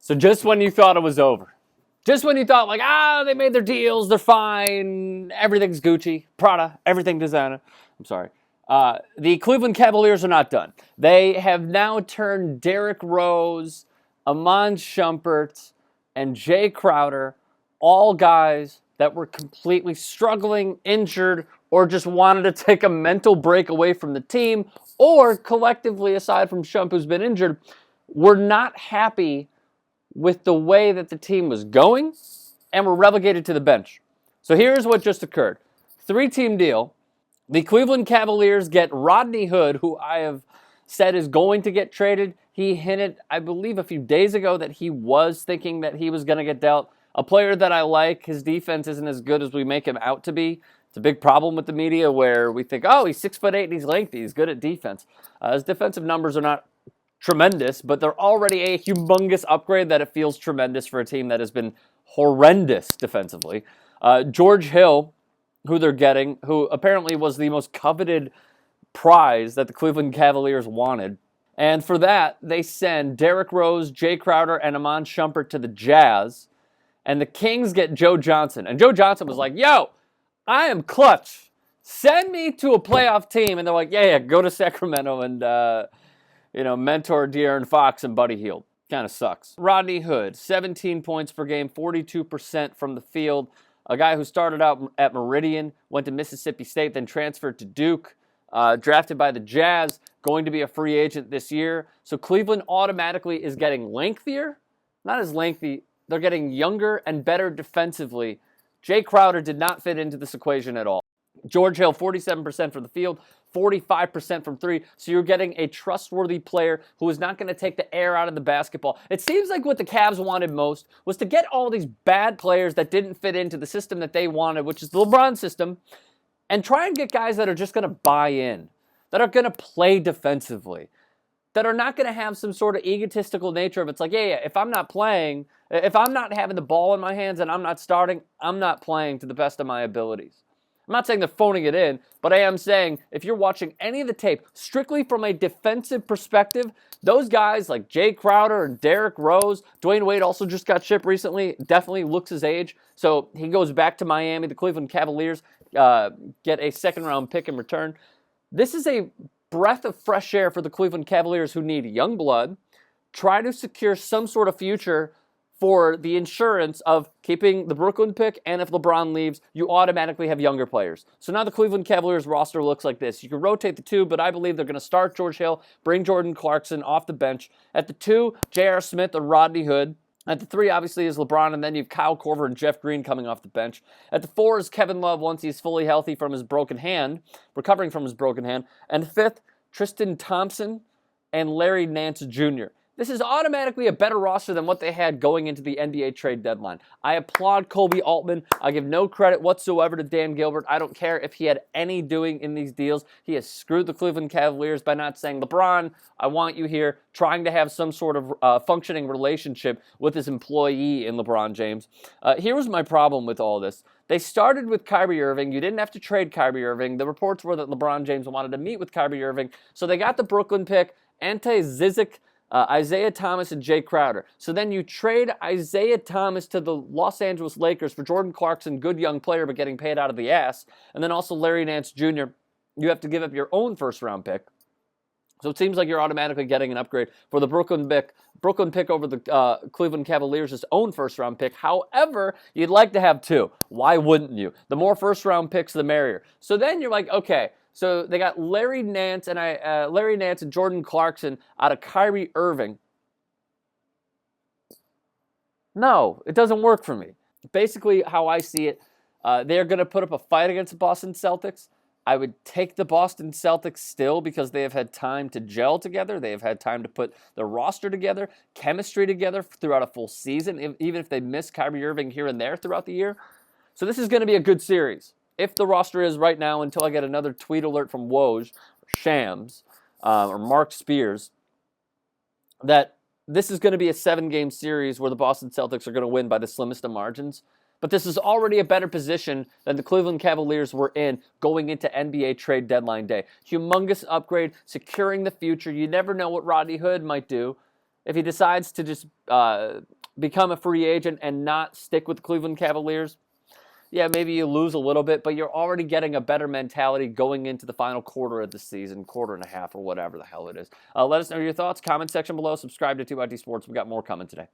So just when you thought it was over, just when you thought like, they made their deals, they're fine, everything's Gucci, Prada, everything designer. I'm sorry. The Cleveland Cavaliers are not done. They have now turned Derrick Rose, Iman Shumpert, and Jay Crowder, all guys that were completely struggling, injured, or just wanted to take a mental break away from the team, or collectively, aside from Shump, who's been injured, were not happy with the way that the team was going and were relegated to the bench. So here's what just occurred. 3-team deal. The Cleveland Cavaliers get Rodney Hood, who I have said is going to get traded. He hinted, I believe, a few days ago that he was thinking that he was going to get dealt. A player that I like. His defense isn't as good as we make him out to be. It's a big problem with the media where we think, he's 6'8" and he's lengthy. He's good at defense. His defensive numbers are not tremendous, but they're already a humongous upgrade that it feels tremendous for a team that has been horrendous defensively. George Hill, who they're getting, who apparently was the most coveted prize that the Cleveland Cavaliers wanted. And for that, they send Derrick Rose, Jay Crowder, and Iman Shumpert to the Jazz. And the Kings get Joe Johnson. And Joe Johnson was like, yo, I am clutch. Send me to a playoff team. And they're like, yeah, go to Sacramento and, mentor De'Aaron Fox and Buddy Hield. Kind of sucks. Rodney Hood, 17 points per game, 42% from the field. A guy who started out at Meridian, went to Mississippi State, then transferred to Duke, drafted by the Jazz, going to be a free agent this year. So Cleveland automatically is getting lengthier. Not as lengthy. They're getting younger and better defensively. Jay Crowder did not fit into this equation at all. George Hill, 47% from the field, 45% from three. So you're getting a trustworthy player who is not going to take the air out of the basketball. It seems like what the Cavs wanted most was to get all these bad players that didn't fit into the system that they wanted, which is the LeBron system, and try and get guys that are just going to buy in, that are going to play defensively, that are not going to have some sort of egotistical nature of it's like, if I'm not playing, if I'm not having the ball in my hands and I'm not starting, I'm not playing to the best of my abilities. I'm not saying they're phoning it in, but I am saying if you're watching any of the tape, strictly from a defensive perspective, those guys like Jay Crowder and Derrick Rose, Dwayne Wade also just got shipped recently, definitely looks his age. So he goes back to Miami. The Cleveland Cavaliers get a second-round pick in return. This is a breath of fresh air for the Cleveland Cavaliers who need young blood, try to secure some sort of future for the insurance of keeping the Brooklyn pick, and if LeBron leaves, you automatically have younger players. So now the Cleveland Cavaliers roster looks like this. You can rotate the two, but I believe they're going to start George Hill, bring Jordan Clarkson off the bench. At the 2, J.R. Smith and Rodney Hood. At the 3, obviously, is LeBron, and then you have Kyle Korver and Jeff Green coming off the bench. At the 4 is Kevin Love once he's fully healthy from his broken hand, recovering from his broken hand. And 5th, Tristan Thompson and Larry Nance Jr. This is automatically a better roster than what they had going into the NBA trade deadline. I applaud Kobe Altman. I give no credit whatsoever to Dan Gilbert. I don't care if he had any doing in these deals. He has screwed the Cleveland Cavaliers by not saying, LeBron, I want you here, trying to have some sort of functioning relationship with his employee in LeBron James. Here was my problem with all this. They started with Kyrie Irving. You didn't have to trade Kyrie Irving. The reports were that LeBron James wanted to meet with Kyrie Irving. So they got the Brooklyn pick, Ante Zizic, Isaiah Thomas, and Jay Crowder. So then you trade Isaiah Thomas to the Los Angeles Lakers for Jordan Clarkson, good young player, but getting paid out of the ass. And then also Larry Nance Jr. You have to give up your own first-round pick. So it seems like you're automatically getting an upgrade for the Brooklyn pick over the Cleveland Cavaliers' own first-round pick. However, you'd like to have 2. Why wouldn't you? The more first-round picks, the merrier. So then you're like, okay, so they got Larry Nance and Jordan Clarkson out of Kyrie Irving. No, it doesn't work for me. Basically, how I see it, they're going to put up a fight against the Boston Celtics. I would take the Boston Celtics still because they have had time to gel together. They have had time to put their roster together, chemistry together throughout a full season, even if they miss Kyrie Irving here and there throughout the year. So this is going to be a good series. If the roster is right now, until I get another tweet alert from Woj, or Shams, or Mark Spears, that this is going to be a 7-game series where the Boston Celtics are going to win by the slimmest of margins. But this is already a better position than the Cleveland Cavaliers were in going into NBA trade deadline day. Humongous upgrade, securing the future. You never know what Rodney Hood might do. If he decides to just become a free agent and not stick with the Cleveland Cavaliers, yeah, maybe you lose a little bit, but you're already getting a better mentality going into the final quarter of the season, quarter and a half or whatever the hell it is. Let us know your thoughts. Comment section below. Subscribe to 2ID Sports. We got more coming today.